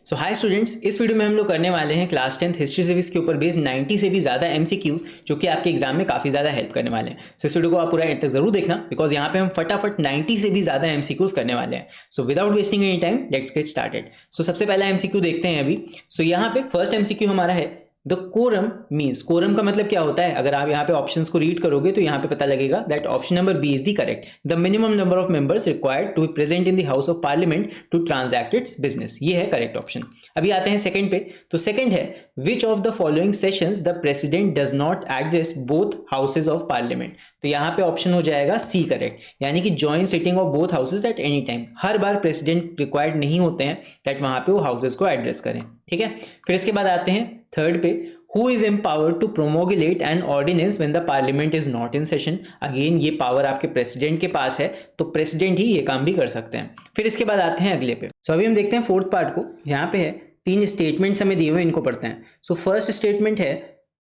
सो hi students, इस video में हम लोग करने वाले हैं क्लास 10th हिस्ट्री सीरीज के ऊपर बेस्ड 90 से भी ज़्यादा एमसीक्यूज जो कि आपके एग्जाम में काफ़ी ज़्यादा हेल्प करने वाले हैं। सो इस वीडियो को आप पूरा एंड तक जरूर देखना बिकॉज यहाँ पे हम फटाफट 90 से भी ज़्यादा एमसीक्यूज करने वाले हैं। So without wasting any time let's get started. So सबसे पहला एमसीक्यू देखते हैं अभी। सो यहाँ पे फर्स्ट एमसीक्यू हमारा है द कोरम मीन्स। कोरम का मतलब क्या होता है? अगर आप यहाँ पे ऑप्शंस को रीड करोगे तो यहाँ पे पता लगेगा that option number B is the correct. The minimum number of members required to be present in the house of parliament to transact its business. ये है करेक्ट ऑप्शन। अभी आते हैं सेकंड पे। तो सेकंड है which of the following sessions the president does not address both houses of parliament. तो यहाँ पे ऑप्शन हो जाएगा सी करेक्ट, यानी कि joint sitting of both houses at any time. Her bar president required नहीं होते हैं दैट वहां पे वो हाउसेज को एड्रेस करें। ठीक है, फिर इसके बाद आते हैं थर्ड पे। Who is empowered to promulgate an ordinance when the parliament is not in session? Again ये पावर आपके प्रेसिडेंट के पास है, तो प्रेसिडेंट ही ये काम भी कर सकते हैं। फिर इसके बाद आते हैं अगले पे। सो अभी हम देखते हैं फोर्थ पार्ट को। यहाँ पे है तीन स्टेटमेंट्स हमें दिए हुए, इनको पढ़ते हैं। सो फर्स्ट स्टेटमेंट है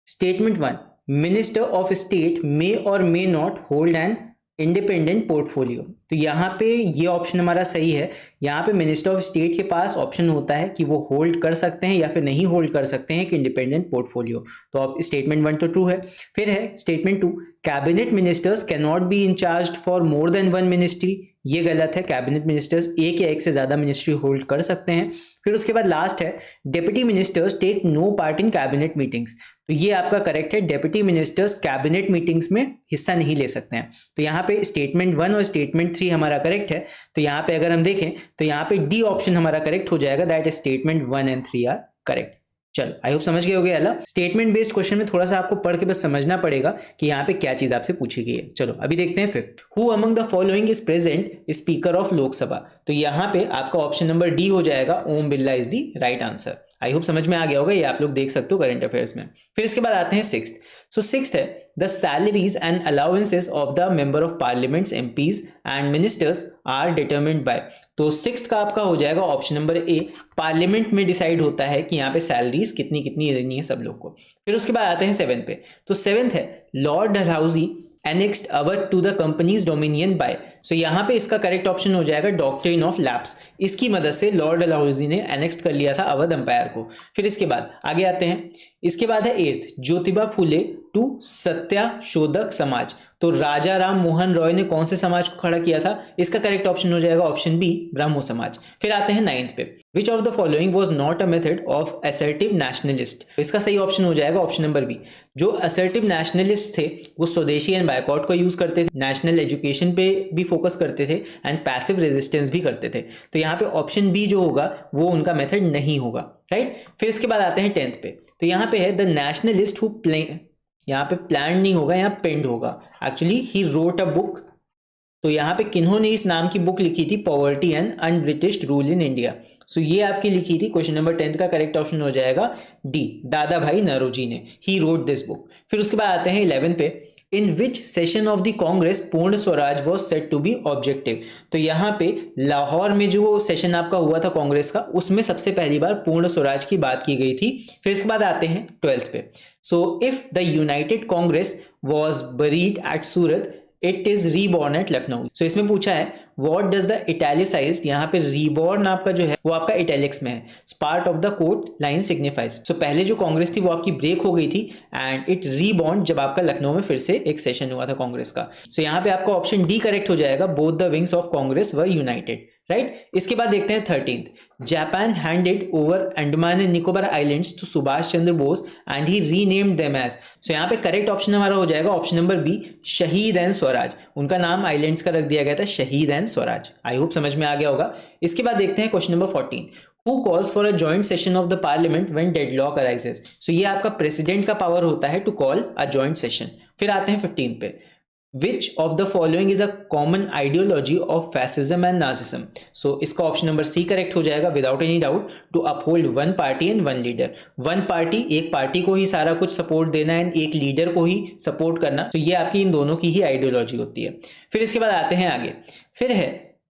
स्टेटमेंट 1, मिनिस्टर ऑफ स्टेट मे और may not hold an independent portfolio. तो यहाँ पे ये ऑप्शन हमारा सही है। यहाँ पे मिनिस्टर ऑफ स्टेट के पास ऑप्शन होता है कि वो होल्ड कर सकते हैं या फिर नहीं होल्ड कर सकते हैं कि इंडिपेंडेंट पोर्टफोलियो। तो अब स्टेटमेंट 1 तो ट्रू है। फिर है statement 2, cabinet ministers can not be in charge for more than one ministry. ये गलत है, कैबिनेट मिनिस्टर्स एक या एक से ज्यादा मिनिस्ट्री होल्ड कर सकते हैं। फिर उसके बाद लास्ट है deputy ministers take no part in cabinet meetings. तो ये आपका करेक्ट है, डेप्यूटी मिनिस्टर्स कैबिनेट मीटिंग्स में हिस्सा नहीं ले सकते हैं। तो यहाँ पे स्टेटमेंट 1 और स्टेटमेंट 3 हमारा करेक्ट है। तो यहाँ पे अगर हम देखें तो यहाँ पे डी ऑप्शन हमारा करेक्ट हो जाएगा, that statement 1 and 3 are correct. चलो आई होप समझ गए होगे। अला स्टेटमेंट बेस्ड क्वेश्चन में थोड़ा सा आपको पढ़ के बस समझना पड़ेगा कि यहाँ पे क्या चीज आपसे पूछी गई है। चलो अभी देखते हैं फिर। Who among the following is present speaker of Lok Sabha. तो यहाँ पे आपका ऑप्शन नंबर डी हो जाएगा, Om Birla is the right answer. I hope समझ में आ गया होगा, ये आप लोग देख सकते हो करंट अफेयर्स में। फिर इसके बाद आते हैं सिक्स्थ। सो सिक्स्थ है the salaries and allowances of the member of parliaments MPs and ministers are determined by. तो सिक्स्थ का आपका हो जाएगा ऑप्शन नंबर ए, पार्लियामेंट में डिसाइड होता है कि यहाँ पे सैलरीज कितनी कितनी देनी है सब लोग को। फिर उसके बाद आते हैं सेवेंथ पे। तो सेवेंथ है lord Dalhousie annexed Awadh to the company's dominion by. So यहाँ पे इसका करेक्ट ऑप्शन हो जाएगा डॉक्ट्रिन ऑफ लैप्स। इसकी मदद से लॉर्ड डलहौजी ने एनेक्स्ट कर लिया था अवध अंपायर को। फिर इसके बाद आगे आते हैं। इसके बाद है एट्थ, ज्योतिबा फुले टू सत्याशोधक समाज। तो राजा राम मोहन रॉय ने कौन से समाज को खड़ा किया था? इसका करेक्ट ऑप्शन हो जाएगा ऑप्शन बी, ब्रह्मो समाज। फिर आते हैं नाइन्थ पे। विच of the following was not a method of assertive nationalist. इसका सही ऑप्शन हो जाएगा ऑप्शन नंबर बी। जो असर्टिव नेशनलिस्ट थे वो स्वदेशी एंड बायकॉट को यूज करते थे, नेशनल एजुकेशन पे भी फोकस करते थे एंड पैसिव रेजिस्टेंस भी करते थे। तो यहाँ पे ऑप्शन बी जो होगा वो उनका मेथड नहीं होगा, राइट। फिर इसके बाद आते हैं टेंथ पे। तो यहाँ पे है द नेशनलिस्ट हु यहाँ पे प्लान नहीं होगा, यहाँ पेंड होगा। Actually he wrote a book. तो यहाँ पे किन्होंने इस नाम की बुक लिखी थी? Poverty and un-British rule in India. So ये आपकी लिखी थी। क्वेश्चन नंबर 10 का करेक्ट ऑप्शन हो जाएगा डी, दादा भाई नौरोजी ने। He wrote this book. फिर उसके बाद आते हैं 11 पे। In which session of the Congress Purna Swaraj was set to be objective. तो यहाँ पे लाहौर में जो सेशन आपका हुआ था कांग्रेस का, उसमें सबसे पहली बार पूर्ण स्वराज की बात की गई थी। फिर इसके बाद आते हैं 12th पे। So if the united Congress was buried at Surat it is reborn at Lucknow. So इसमें पूछा है व्हाट डज द इटैलिसाइज्ड, यहाँ पे रीबॉर्न आपका जो है वो आपका इटैलिक्स में है, part of the quote line signifies. So पहले जो कांग्रेस थी वो आपकी ब्रेक हो गई थी एंड इट रीबॉर्न जब आपका लखनऊ में फिर से एक सेशन हुआ था कांग्रेस का। सो यहाँ पे आपका ऑप्शन डी करेक्ट हो जाएगा, both the wings of Congress were united, right. इसके बाद देखते हैं 13th। Japan handed over Andaman and Nicobar islands to Subhash Chandra Bose and he renamed them as. So यहाँ पे करेक्ट ऑप्शन हमारा हो जाएगा option number B, Shaheed and Swaraj. उनका नाम आइलैंड्स का रख दिया गया था शहीद एंड स्वराज। आई होप समझ में आ गया होगा। इसके बाद देखते हैं question number 14। Who calls for a joint session of the parliament when deadlock arises? So ये आपका प्रेसिडेंट का पावर होता है to call a joint session. फिर आते हैं 15 पे। Which of the following is a common ideology of fascism and Nazism? So इसका ऑप्शन नंबर सी करेक्ट हो जाएगा without any doubt, to uphold one party and one leader. One party, एक party को ही सारा कुछ सपोर्ट देना and एक लीडर को ही सपोर्ट करना। तो ये आपकी इन दोनों की ही आइडियोलॉजी होती है। फिर इसके बाद आते हैं आगे। फिर है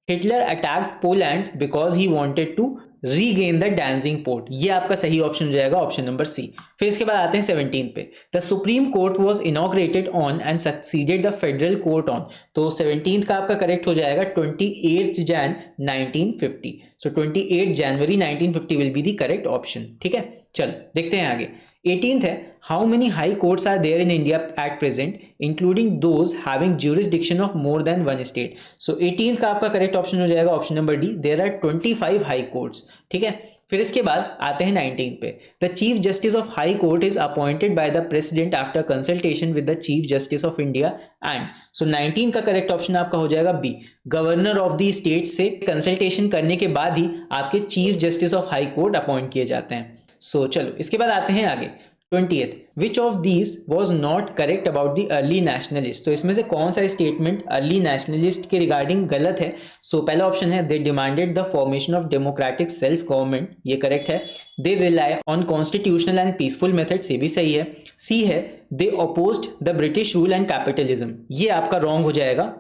Hitler attacked Poland because he wanted to regain the Danzig port, ये आपका सही ऑप्शन हो जाएगा, ऑप्शन नंबर सी। फिर इसके बाद आते हैं 17 पे, the Supreme Court was inaugurated on and succeeded the Federal Court on. तो 17 का आपका करेक्ट हो जाएगा 28 Jan 1950। So 28 January 1950 will be the correct option. ठीक है, चलो देखते हैं आगे। 18th है, how many high courts are there in India at present including those having jurisdiction of more than one state. So 18th का आपका करेक्ट ऑप्शन हो जाएगा option number D, there are 25 high courts. ठीक है, फिर इसके बाद आते हैं 19 पे, the chief justice of high court is appointed by the president after consultation with the chief justice of India and. So 19 का करेक्ट ऑप्शन आपका हो जाएगा B, governor of the state से कंसल्टेशन करने के बाद ही आपके chief justice of high court appoint किए जाते हैं। सो चलो इसके बाद आते हैं आगे 20th, which of these was not correct about the early nationalist. तो इसमें से कौन सा स्टेटमेंट अर्ली नेशनलिस्ट के रिगार्डिंग गलत है। सो पहला ऑप्शन है, they demanded the formation of democratic self government, ये करेक्ट है। They rely on constitutional and peaceful methods, ये भी सही है। सी है, they opposed the British rule and capitalism, ये आपका रॉन्ग हो जाएगा,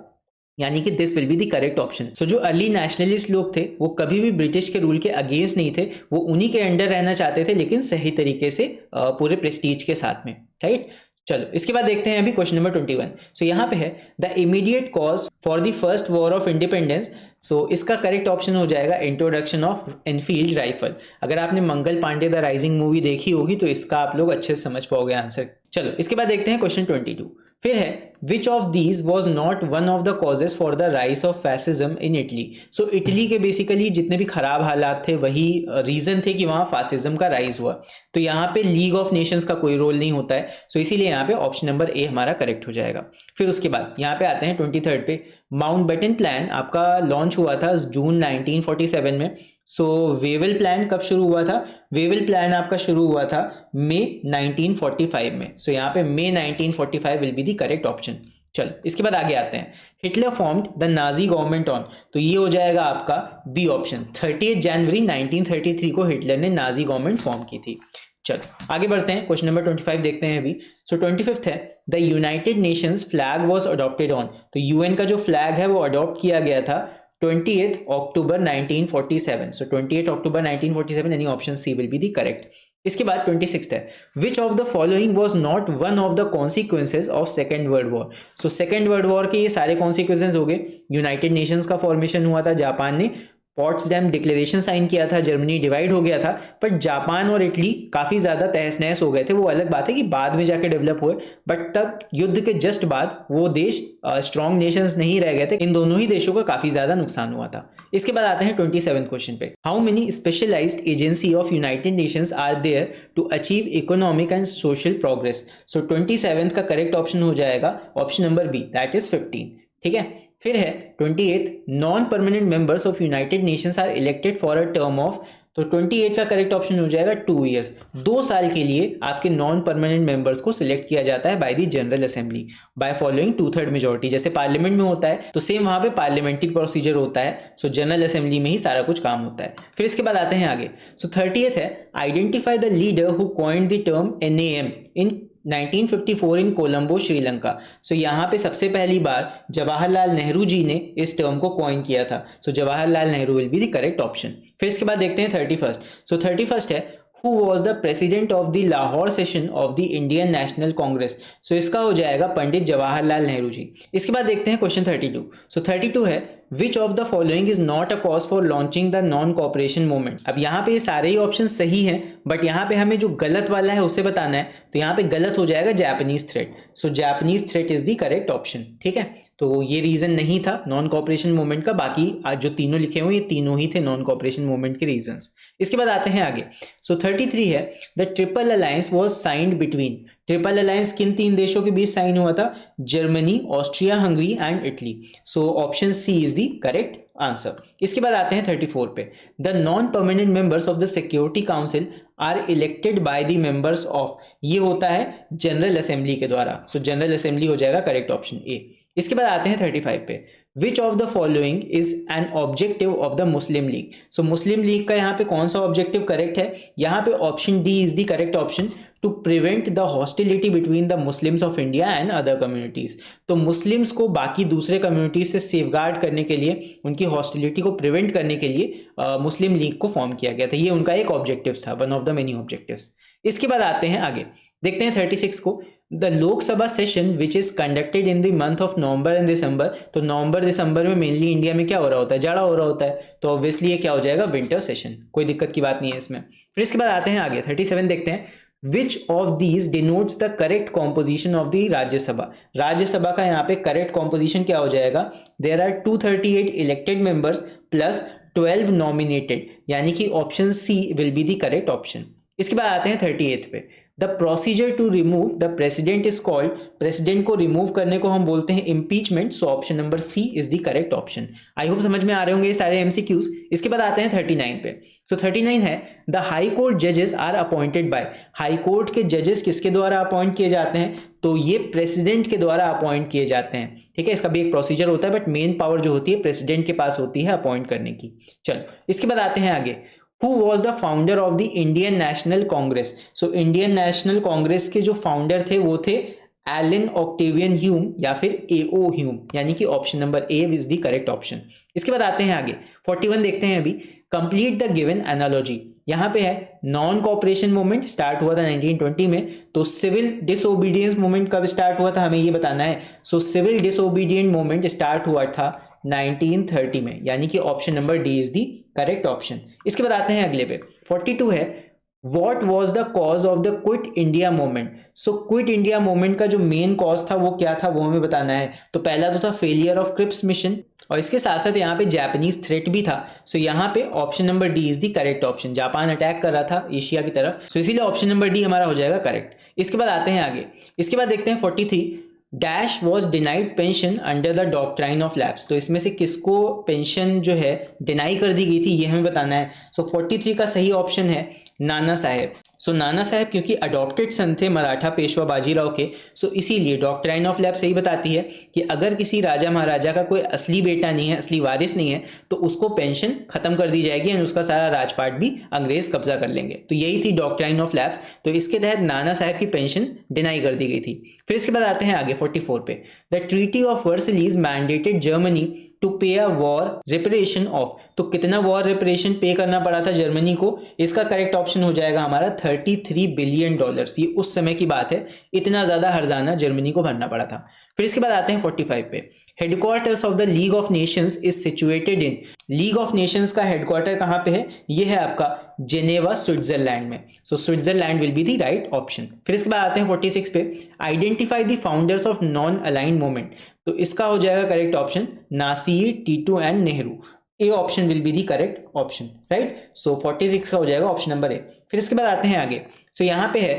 यानी कि this will be the correct option. So जो अर्ली नेशनलिस्ट लोग थे वो कभी भी ब्रिटिश के रूल के अगेंस्ट नहीं थे, वो उन्हीं के अंडर रहना चाहते थे, लेकिन सही तरीके से पूरे प्रेस्टीज के साथ में। राइट, चलो इसके बाद देखते हैं अभी क्वेश्चन नंबर 21। सो यहाँ पे है, the immediate cause for the first war of independence. So इसका करेक्ट ऑप्शन हो जाएगा इंट्रोडक्शन ऑफ एनफील्ड राइफल। अगर आपने Mangal Pandey the rising movie देखी होगी तो इसका आप लोग अच्छे से समझ पाओगे आंसर। चलो इसके बाद देखते हैं क्वेश्चन 22। फिर है, which of these was not one of the causes for the rise of fascism in Italy. So Italy के बेसिकली जितने भी खराब हालात थे वही रीजन थे कि वहां फासिज्म का राइज हुआ। तो यहाँ पे लीग ऑफ नेशंस का कोई रोल नहीं होता है, सो इसीलिए यहाँ पे ऑप्शन नंबर ए हमारा करेक्ट हो जाएगा। फिर उसके बाद यहाँ पे आते हैं 23rd पे, माउंटबेटन प्लान आपका लॉन्च हुआ था जून 1947 में। सो वेवल प्लान कब शुरू हुआ था? वेवल प्लान आपका शुरू हुआ था मई 1945 में। सो यहाँ पे मई 1945 will be the correct option. चलो इसके बाद आगे आते हैं, Hitler formed the Nazi government on, तो ये हो जाएगा आपका बी ऑप्शन। 30 जनवरी 1933 को हिटलर ने नाजी गवर्नमेंट फॉर्म की थी। चलो आगे बढ़ते हैं, क्वेश्चन नंबर 25 देखते हैं अभी। सो 25th है, the United Nations flag was adopted on, तो यूएन का जो फ्लैग है वो अडॉप्ट किया गया था 28 अक्टूबर 1947। सो 28 अक्टूबर 1947 यानी option C will be the correct. इसके बाद 26th है, which of the following was not one of the consequences of Second world War. So Second world War के ये सारे कॉन्सिक्वेंसेज हो गए, यूनाइटेड नेशंस का फॉर्मेशन हुआ था, जापान ने पॉट्सडैम डिक्लेरेशन साइन किया था, जर्मनी डिवाइड हो गया था, बट जापान और इटली काफी ज्यादा तहस नहस हो गए थे। वो अलग बात है कि बाद में जाके डेवलप हुए, बट तब युद्ध के जस्ट बाद वो देश स्ट्रॉन्ग नेशंस नहीं रह गए थे। इन दोनों ही देशों का काफी ज्यादा नुकसान हुआ था। इसके बाद आते हैं 27th क्वेश्चन पे, how many specialised agency of United Nations are there to achieve economic and social progress. So 27th का करेक्ट ऑप्शन हो जाएगा option number B, that is 15। ठीक है, फिर है 28th, non permanent members of United Nations are elected for a term of, तो 28 का correct option हो जाएगा 2 years। 2 साल के लिए आपके नॉन परमानेंट मेंबर्स को सिलेक्ट किया जाता है by the general assembly by following 2/3 majority. जैसे पार्लियामेंट में होता है तो सेम वहां पे पार्लियामेंट्री प्रोसीजर होता है। सो जनरल असेंबली में ही सारा कुछ काम होता है। फिर इसके बाद आते हैं आगे। सो 30th है, identify the leader who coined the term NAM इन 1954 इन कोलंबो श्रीलंका। सो यहाँ पे सबसे पहली बार जवाहरलाल नेहरू जी ने इस टर्म को कॉइन किया था। So Jawaharlal Nehru will be the correct option. फिर इसके बाद देखते हैं 31st। सो 31st है, who was the president of the Lahore session of the Indian National Congress। सो इसका हो जाएगा पंडित जवाहरलाल नेहरू जी। इसके बाद देखते हैं क्वेश्चन 32। सो 32 है, which of the following is not a cause for launching the non cooperation movement. अब यहाँ पे ये सारे ही ऑप्शन सही हैं, बट यहाँ पे हमें जो गलत वाला है उसे बताना है, तो यहाँ पे गलत हो जाएगा Japanese threat. So Japanese threat is the correct option. ठीक है, तो ये रीजन नहीं था नॉन कॉपरेशन मूवमेंट का, बाकी आज जो तीनों लिखे हुए ये तीनों ही थे नॉन कॉपरेशन मूवमेंट के रीजंस। इसके बाद आते हैं आगे। सो 33 है, the Triple Alliance was signed between, Triple Alliance किन 3 देशों के बीच साइन हुआ था? Germany, Austria Hungary and Italy. So option C is the correct answer. इसके बाद आते हैं 34 पे, the non permanent members of the Security Council are elected by the members of, ये होता है जनरल असेंबली के द्वारा। सो जनरल असेंबली हो जाएगा करेक्ट ऑप्शन ए। इसके बाद आते हैं 35 पे, विच of the following is an objective of the Muslim league. So Muslim league का यहाँ पे कौन सा ऑब्जेक्टिव करेक्ट है? यहाँ पे option D is the correct option, to prevent the hostility between the Muslims of India and other communities. तो Muslims को बाकी दूसरे कम्युनिटीज से सेफगार्ड करने के लिए, उनकी हॉस्टिलिटी को प्रिवेंट करने के लिए मुस्लिम लीग को फॉर्म किया गया था। ये उनका एक ऑब्जेक्टिव था, one of the many objectives. इसके बाद आते हैं आगे, देखते हैं 36 को। The Lok Sabha session which is conducted in the month of November and December. तो नवंबर दिसंबर में मेनली इंडिया में क्या हो रहा होता है? जाड़ा हो रहा होता है, तो ऑब्वियसली ये क्या हो जाएगा? Winter session. कोई दिक्कत की बात नहीं है इसमें। फिर इसके बाद आते हैं आगे 37 देखते हैं। Which of these denotes the correct composition of the Rajya Sabha. Rajya Sabha का यहाँ पे करेक्ट कॉम्पोजिशन क्या हो जाएगा? There are 238 elected members plus 12 nominated, यानी कि option C will be the correct option. इसके बाद आते हैं 38 पे। The procedure to remove the president is called. President को रिमूव करने को हम बोलते हैं impeachment. So option number C is the correct option. I hope समझ में आ रहे होंगे ये सारे एमसीक्यूज। इसके बाद आते हैं 39 पे। सो 39 है, द हाई कोर्ट जजेस are appointed by. High court के जजेस किसके द्वारा अपॉइंट किए जाते हैं? तो ये प्रेसिडेंट के द्वारा अपॉइंट किए जाते हैं। ठीक है, इसका भी एक प्रोसीजर होता है, बट मेन पावर जो होती है प्रेसिडेंट के पास होती है अपॉइंट करने की। चलो इसके बाद आते हैं आगे। Who was the founder of the Indian National Congress? So Indian National Congress के जो फाउंडर थे वो थे एलन ऑक्टेवियन ह्यूम या फिर एओ ह्यूम, यानी कि option number A is the correct option. इसके बाद आते हैं आगे 41 देखते हैं अभी। Complete the given analogy. यहाँ पे है नॉन कॉपरेशन मूवमेंट स्टार्ट हुआ था 1920 में, तो सिविल डिसओबीडियंस मूवमेंट कब स्टार्ट हुआ था हमें ये बताना है। So civil disobedient movement start हुआ था 1930 में, यानी कि option number D is the correct option. इसके बाद आते हैं अगले पे 42 है। What was the cause of the quit India movement? So quit India movement का जो मेन कॉज था वो क्या था, वो हमें बताना है। तो पहला तो था फेलियर ऑफ क्रिप्स मिशन, और इसके साथ साथ यहाँ पे जापानीज थ्रेट भी था। सो यहाँ पे option number D is the correct option. Japan attack कर रहा था एशिया की तरफ, सो इसीलिए ऑप्शन नंबर डी हमारा हो जाएगा करेक्ट। इसके बाद आते हैं आगे। इसके बाद देखते हैं 43। Dash was denied pension under the doctrine of lapse. तो इसमें से किसको पेंशन जो है डिनाई कर दी गई थी ये हमें बताना है। सो 43 का सही ऑप्शन है नाना साहेब। सो नाना साहेब क्योंकि अडॉप्टेड सन थे मराठा पेशवा बाजीराव के, सो इसीलिए डॉक्ट्राइन ऑफ लैप्स यही बताती है कि अगर किसी राजा महाराजा का कोई असली बेटा नहीं है, असली वारिस नहीं है, तो उसको पेंशन खत्म कर दी जाएगी और उसका सारा राजपाट भी अंग्रेज कब्जा कर लेंगे। तो यही थी डॉक्ट्राइन ऑफ लैप्स, तो इसके तहत नाना साहेब की पेंशन डिनाई कर दी गई थी। फिर इसके बाद आते हैं आगे 44 पे। The treaty of Versailles mandated Germany to pay a war रिपरेशन of. तो कितना वॉर रिपरेशन पे करना पड़ा था जर्मनी को? इसका करेक्ट ऑप्शन हो जाएगा हमारा 33 बिलियन डॉलर्स। ये उस समय की बात है, इतना ज्यादा हर्जाना जर्मनी को भरना पड़ा था। फिर इसके बाद आते हैं 45 पे। Headquarters of the league of nations is situated in. League of nations का हेडक्वार्टर कहां पे है? ये है आपका जेनेवा स्विट्जरलैंड में। So Switzerland will be the right option. फिर इसके बाद आते हैं 46 पे। Identify the founders of non aligned movement. तो इसका हो जाएगा correct option Nasser, Tito and Nehru. A option will be the correct option, right. So 46 का हो जाएगा ऑप्शन नंबर ए। फिर इसके बाद आते हैं आगे। सो यहाँ पे है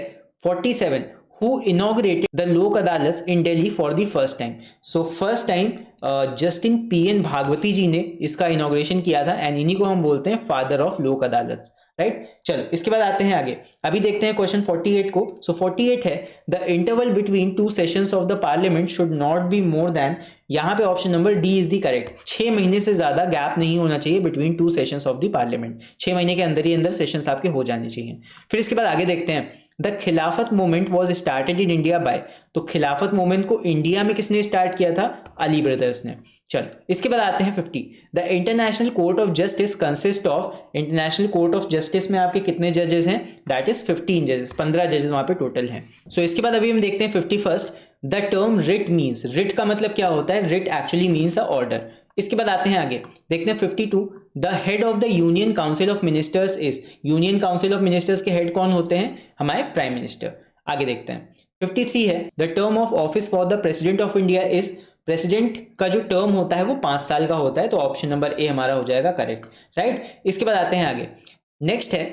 47। Who inaugurated the Lok Adalat in Delhi for the first time. So first time justice PN Bhagwati ji ने इसका इनॉग्रेशन किया था, एंड इन्हीं को हम बोलते हैं फादर ऑफ लोक अदालत, राइट। चलो इसके बाद आते हैं आगे। अभी देखते हैं क्वेश्चन 48 को। सो 48 है the interval between two sessions of the parliament should not be more than. यहाँ पे option number D is the correct. 6 महीने से ज्यादा गैप नहीं होना चाहिए between two sessions of the parliament. 6 महीने के अंदर ही अंदर सेशंस आपके हो जाने चाहिए। फिर इसके बाद आगे देखते हैं। द खिलाफत movement was started in India by. तो खिलाफत मूवमेंट को इंडिया में किसने स्टार्ट किया था? अली ब्रदर्स ने। चलो इसके बाद आते हैं 50। The international court of justice consist of. International court of justice में आपके कितने जजेस हैं? दैट इज 15 जजेस, 15 जजेस वहां पे टोटल हैं। सो इसके बाद अभी हम देखते हैं 51st। The term writ means. Writ का मतलब क्या होता है? रिट एक्चुअली मीन्स अ ऑर्डर। इसके बाद आते हैं आगे, देखते हैं 52। The head of the union council of ministers is. Union council of ministers के हेड कौन होते हैं? हमारे प्राइम मिनिस्टर। आगे देखते हैं 53 है। The term of office for the president of India is. President का जो टर्म होता है वो 5 साल का होता है, तो ऑप्शन नंबर ए हमारा हो जाएगा करेक्ट, राइट। इसके बाद आते हैं आगे। नेक्स्ट है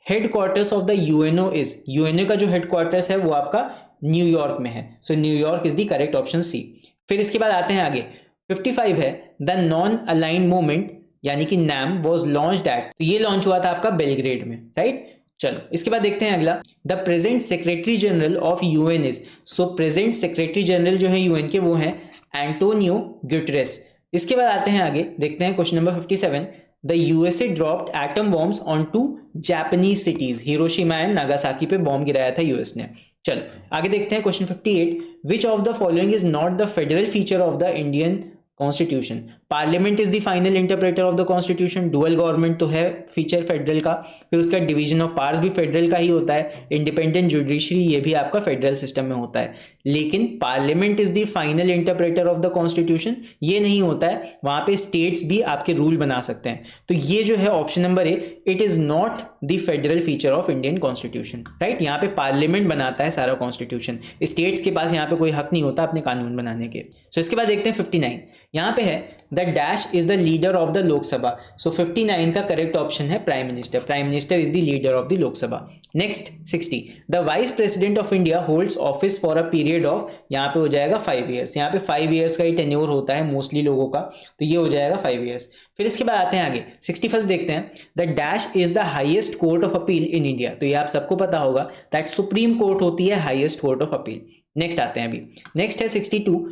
headquarters of the UNO is. UNO का जो हेडक्वार्टर्स है वो आपका न्यूयॉर्क में है, so New York is the correct option C. फिर इसके बाद आते हैं आगे 55 है। द नॉन अलाइंड मूवमेंट यानी कि नैम वॉज लॉन्च्ड एट। तो ये लॉन्च हुआ था आपका बेलग्रेड में, राइट। चलो इसके बाद देखते हैं अगला। The present secretary general of UN is. So present secretary general जो है यूएन के वो हैं एंटोनियो गुटेरेस। इसके बाद आते हैं आगे, देखते हैं question number 57। The USA dropped atom bombs on two Japanese cities, Hiroshima and Nagasaki पे बॉम्ब गिराया था यूएस ने। चलो आगे देखते हैं question 58। Which of the following is not the federal feature of the Indian constitution? Parliament is the final interpreter of the constitution, dual government तो है फीचर फेडरल का, फिर उसका डिवीजन ऑफ पावर्स भी फेडरल का ही होता है, इंडिपेंडेंट जुडिशरी ये भी आपका फेडरल सिस्टम में होता है, लेकिन parliament is the final interpreter of the constitution ये नहीं होता है, वहां पे स्टेट्स भी आपके रूल बना सकते हैं। तो ये जो है option number A, it is not the federal feature of Indian constitution, right. यहाँ पे पार्लियामेंट बनाता है सारा कॉन्स्टिट्यूशन, स्टेट्स के पास यहाँ पे कोई हक नहीं होता अपने कानून बनाने के। सो इसके बाद देखते हैं 59। यहाँ पे है the dash is the leader of the Lok Sabha. So 59 का करेक्ट ऑप्शन है prime minister, prime minister is the leader of the Lok Sabha. Next 60। The vice president of India holds office for a period of, यहाँ पे हो जाएगा 5 years, यहाँ पे 5 years का ही tenure होता है मोस्टली लोगों का, तो ये हो जाएगा 5 ईयर्स। फिर इसके बाद आते हैं आगे 61 देखते हैं। The dash is the highest court of appeal in India, तो ये आप सबको पता होगा दैट सुप्रीम कोर्ट होती है highest court of appeal. Next आते हैं अभी, नेक्स्ट है 62।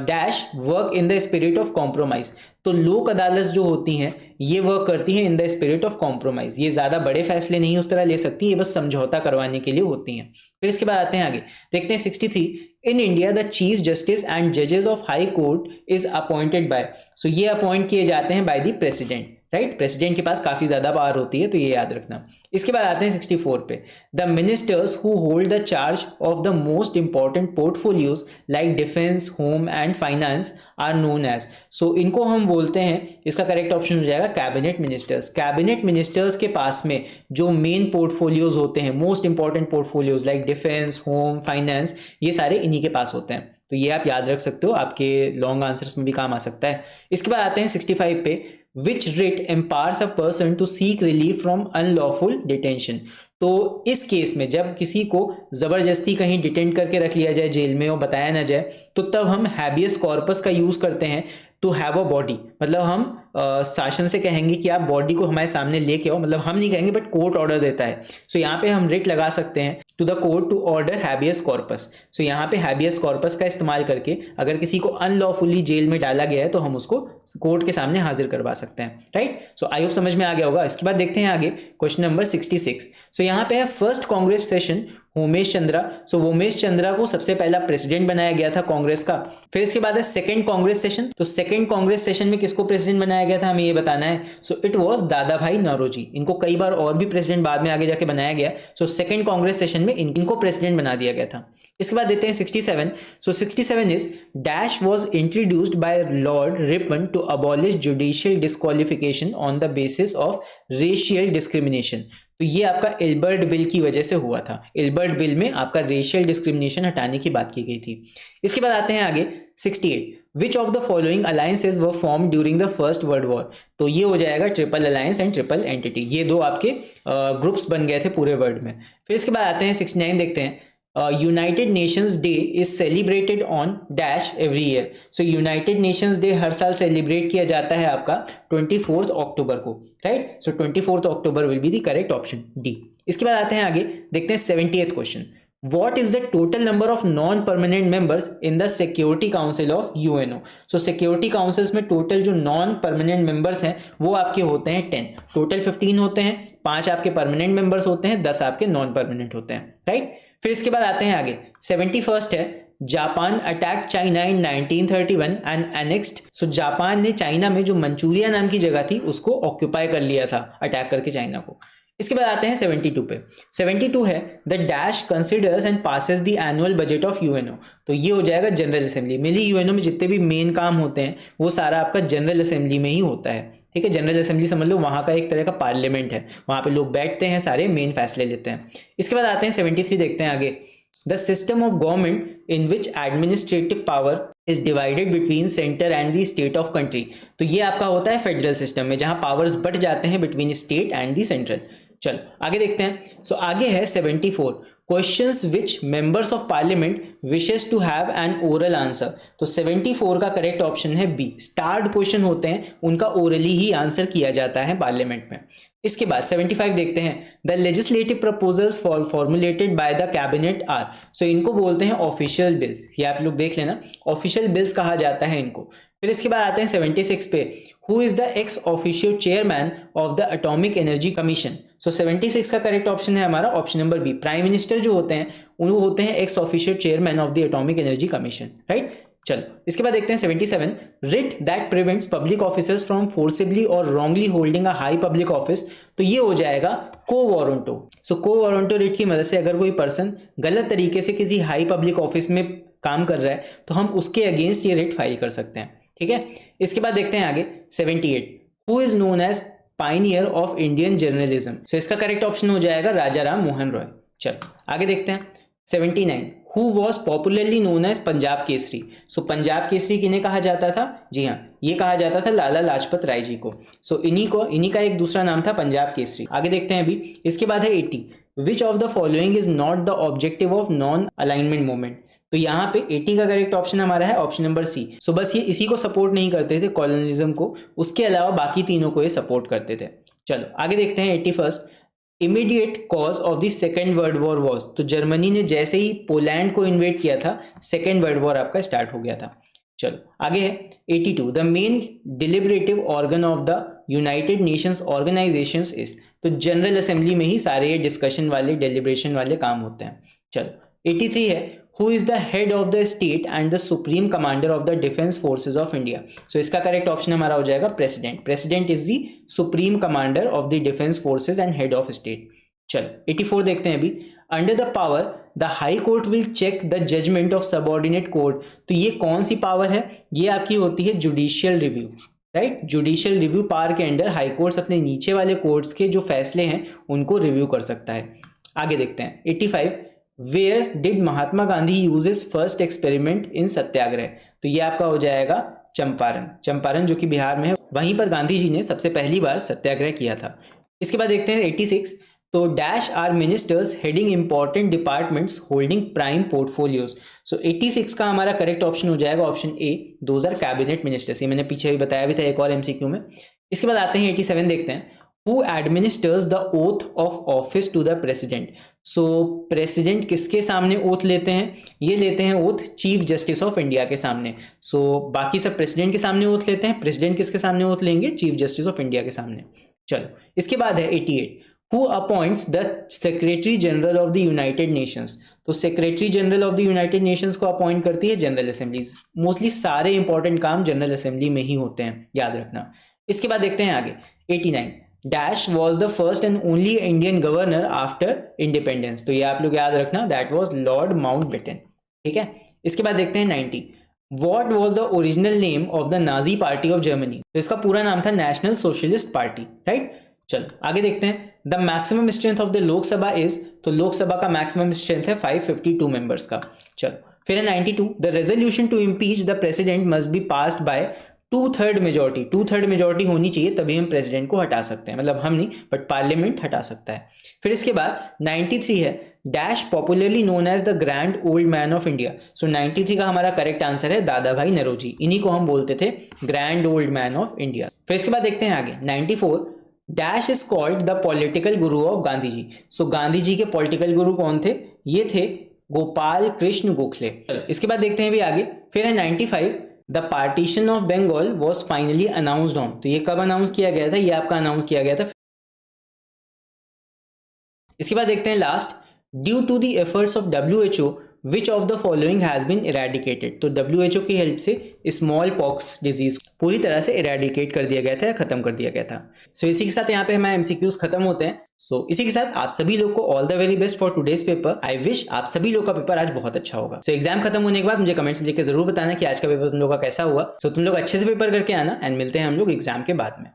Dash work in the spirit of compromise, तो लोक अदालत जो होती हैं ये वर्क करती हैं in the spirit of compromise, ये ज्यादा बड़े फैसले नहीं उस तरह ले सकती, ये बस समझौता करवाने के लिए होती हैं। फिर इसके बाद आते हैं आगे, देखते हैं 63। In India the chief justice and जजेस of high court is appointed by, so ये अपॉइंट किए जाते हैं by the president, right. President के पास काफी ज्यादा पावर होती है, तो ये याद रखना। इसके बाद आते हैं 64 पे। The ministers who hold the charge of the most important portfolios like defence, home and finance are known as, so इनको हम बोलते हैं, इसका करेक्ट ऑप्शन हो जाएगा कैबिनेट मिनिस्टर्स। कैबिनेट मिनिस्टर्स के पास में जो मेन पोर्टफोलियोज होते हैं, most important portfolios like defence, home, finance, ये सारे इन्हीं के पास होते हैं, तो ये आप याद रख सकते हो, आपके लॉन्ग आंसर्स में भी काम आ सकता है। इसके बाद आते हैं 65 पे। Which writ empowers a person to seek relief from unlawful detention, तो इस केस में जब किसी को जबरदस्ती कहीं डिटेंट करके रख लिया जाए जेल में और बताया ना जाए, तो तब हम हैबियस कॉर्पस का यूज करते हैं टू हैव अ बॉडी, मतलब हम शासन से कहेंगे कि आप बॉडी को हमारे सामने लेके आओ, मतलब हम नहीं कहेंगे बट कोर्ट ऑर्डर देता है। सो यहाँ पे हम रिट लगा सकते हैं to the court to order habeas corpus. So यहाँ पे हैबियस कॉर्पस का इस्तेमाल करके अगर किसी को अनलॉफुली जेल में डाला गया है तो हम उसको कोर्ट के सामने हाजिर करवा सकते हैं, राइट। सो आई होप समझ में आ गया होगा। इसके बाद देखते हैं आगे क्वेश्चन नंबर 66। सो यहाँ पे है फर्स्ट कांग्रेस सेशन उमेश चंद्रा, सो उमेश चंद्रा को सबसे पहला प्रेसिडेंट बनाया गया था कांग्रेस का। फिर इसके बाद है सेकंड कांग्रेस सेशन, तो सेकंड कांग्रेस सेशन में किसको प्रेसिडेंट बनाया गया था हमें ये बताना है। सो इट वाज दादा भाई नौरोजी, इनको कई बार और भी प्रेसिडेंट बाद में आगे जाके बनाया गया। सो सेकंड कांग्रेस सेशन में इनको प्रेसिडेंट बना दिया गया था। इसके बाद देते हैं 67। So 67 is dash was introduced by Lord Ripon to abolish judicial disqualification on the basis of racial discrimination, तो ये आपका एल्बर्ट बिल की वजह से हुआ था। एल्बर्ट बिल में आपका रेशियल डिस्क्रिमिनेशन हटाने की बात की गई थी। इसके बाद आते हैं आगे 68। विच of the following alliances were form during the first world war, तो ये हो जाएगा triple alliance and triple entity, ये दो आपके ग्रुप्स बन गए थे पूरे वर्ल्ड में। फिर इसके बाद आते हैं 69 देखते हैं। United Nations day is celebrated on dash every year, so United Nations day हर साल सेलिब्रेट किया जाता है आपका 24 अक्टूबर को, right. So 24 October will be the correct option D. इसके बाद आते हैं आगे, देखते हैं 78th question. What is the total number of non-permanent members in the Security Council of UNO? So Security Councils में टोटल जो non-permanent members हैं वो आपके होते हैं 10, टोटल 15 होते हैं, 5 आपके permanent members होते हैं, 10 आपके non-permanent होते हैं, राइट। फिर इसके बाद आते हैं आगे 71st है। Japan attack China in 1931 and annexed, so Japan ने चाइना में जो मंचूरिया नाम की जगह थी उसको ऑक्यूपाई कर लिया था अटैक करके चाइना को। इसके बाद आते हैं 72 पे। 72 है the dash considers and passes the annual budget of UNO, तो ये हो जाएगा जनरल असेंबली। मेनली यूएनओ में जितने भी मेन काम होते हैं वो सारा आपका जनरल असेंबली में ही होता है, ठीक है। जनरल असेंबली समझ लो वहाँ का एक तरह का पार्लियामेंट है, वहाँ पे लोग बैठते हैं, सारे मेन फैसले लेते हैं। इसके बाद आते हैं 73 देखते हैं आगे। The system of government in which administrative power is divided between centre and the state of country, तो ये आपका होता है फेडरल सिस्टम में जहां पावर्स बट जाते हैं between state and the central. चलो आगे देखते हैं। सो आगे है 74 questions which members of parliament wishes to have an oral answer, तो 74 का करेक्ट ऑप्शन है बी। स्टार्ड क्वेश्चन होते हैं उनका ओरली ही आंसर किया जाता है पार्लियामेंट में। इसके बाद 75 देखते हैं, the legislative proposals formulated by the cabinet are, so इनको बोलते हैं ऑफिशियल बिल्स, ये आप लोग देख लेना, ऑफिशियल बिल्स कहा जाता है इनको। फिर इसके बाद आते हैं 76 पे, who is the ex officio chairman of the atomic energy commission, so 76 का करेक्ट ऑप्शन है हमारा option number B, prime minister जो होते हैं वो होते हैं ex officio chairman of the atomic energy commission, right. चलो इसके बाद देखते हैं 77, writ that prevents public officers from forcibly और wrongly holding a high public office, तो ये हो जाएगा को वारंटो। सो को वारंटो रिट की मदद से अगर कोई पर्सन गलत तरीके से किसी हाई पब्लिक ऑफिस में काम कर रहा है तो हम उसके अगेंस्ट ये रिट फाइल कर सकते हैं, ठीक है। इसके बाद देखते हैं आगे 78, who is known as pioneer of Indian journalism, so इसका करेक्ट ऑप्शन हो जाएगा राजा राम मोहन रॉय। चलो आगे देखते हैं 79, who was popularly known as Punjab Kesari, so Punjab Kesari किन्हें कहा जाता था, जी हाँ ये कहा जाता था लाला लाजपत राय जी को, सो इन्हीं का एक दूसरा नाम था पंजाब केसरी। आगे देखते हैं अभी, इसके बाद है 80, विच of the following is not the objective of non alignment movement, तो यहाँ पे 80 का करेक्ट ऑप्शन हमारा है ऑप्शन नंबर सी, सो बस ये इसी को सपोर्ट नहीं करते थे कॉलोनिज्म को, उसके अलावा बाकी तीनों को ये सपोर्ट करते थे। चलो आगे देखते हैं 81, immediate cause of the second world war was, तो जर्मनी ने जैसे ही पोलैंड को इन्वेड किया था सेकेंड वर्ल्ड वॉर आपका स्टार्ट हो गया था। चलो आगे है 82, the main deliberative organ of the United Nations organisations is, तो जनरल असेंबली में ही सारे ये डिस्कशन वाले डेलिब्रेशन वाले काम होते हैं। चलो 83 है, who is the head of the state and the supreme commander of the defence forces of India, so इसका करेक्ट ऑप्शन हमारा हो जाएगा president, president is the supreme commander of the defence forces and head of state. चलो 84 देखते हैं अभी, under the power the high court will check the judgment of subordinate court, तो ये कौन सी पावर है, ये आपकी होती है judicial review, right. Judicial review power के अंडर हाई कोर्ट्स अपने नीचे वाले कोर्ट्स के जो फैसले हैं उनको रिव्यू कर सकता है। आगे देखते हैं 85, where did Mahatma Gandhi use his first experiment in satyagraha, तो ये आपका हो जाएगा चंपारण, चंपारण जो कि बिहार में है, वहीं पर गांधी जी ने सबसे पहली बार सत्याग्रह किया था। इसके बाद देखते हैं 86, तो dash are ministers heading important departments holding prime portfolios, so 86 का हमारा करेक्ट ऑप्शन हो जाएगा option A, those are cabinet ministers, ये मैंने पीछे भी बताया भी था एक और एमसीक्यू में। इसके बाद आते हैं 87 देखते हैं, who administers the oath of office to the president, so president किसके सामने ओथ लेते हैं, ये लेते हैं oath chief justice of India के सामने, सो बाकी सब प्रेसिडेंट के सामने ओथ लेते हैं, प्रेसिडेंट किसके सामने ओथ लेंगे, चीफ जस्टिस ऑफ इंडिया के सामने। चलो इसके बाद है 88, who appoints the secretary general of the United Nations, so secretary general of the United Nations को अपॉइंट करती है जनरल असेंबलीज, मोस्टली सारे इंपॉर्टेंट काम जनरल असेंबली में ही होते हैं, याद रखना। इसके बाद देखते हैं आगे 89, dash was the first and only Indian governor after independence, तो ये आप लोग याद रखना, दैट वॉज लॉर्ड माउंटबेटन, ठीक है। इसके बाद देखते हैं 90, what was the original name of the Nazi party of Germany, तो इसका पूरा नाम था नेशनल सोशलिस्ट पार्टी, राइट। चलो आगे देखते हैं, the maximum strength of the Lok Sabha is, तो लोकसभा का मैक्सिमम स्ट्रेंथ है 552 मेंबर्स का। चलो फिर है 92, the resolution to impeach the president must be passed by 2/3 majority, 2/3 majority होनी चाहिए तभी हम प्रेसिडेंट को हटा सकते हैं, मतलब हम नहीं बट पार्लियामेंट हटा सकता है। फिर इसके बाद 93 है, dash popularly known as the grand old man of India, so 93 का हमारा करेक्ट आंसर है दादा भाई नरोजी, इन्हीं को हम बोलते थे grand old man of India. फिर इसके बाद देखते हैं आगे 94, dash is called the political Guru of Gandhi ji, सो गांधी जी के पॉलिटिकल गुरु कौन थे, ये थे गोपाल कृष्ण गोखले। इसके बाद देखते हैं भी आगे, फिर है 95, the partition of Bengal was finally announced on, तो ये कब अनाउंस किया गया था, ये आपका अनाउंस किया गया था। इसके बाद देखते हैं last, due to the efforts of WHO which of the following has been eradicated, तो WHO की हेल्प से स्मॉल पॉक्स डिजीज पूरी तरह से इरेडिकेट कर दिया गया था या खत्म कर दिया गया था। सो इसी के साथ यहाँ पे हमारे MCQs खत्म होते हैं। सो इसी के साथ आप सभी लोग को all the very best for today's paper. I wish आप सभी लोग का पेपर आज बहुत अच्छा होगा। सो एग्जाम खत्म होने के बाद मुझे कमेंट्स में लिख के जरूर बताना कि आज का पेपर तुम लोग का कैसा हुआ। सो तुम लोग अच्छे से पेपर करके आना एंड मिलते हैं हम लोग एग्जाम के बाद में।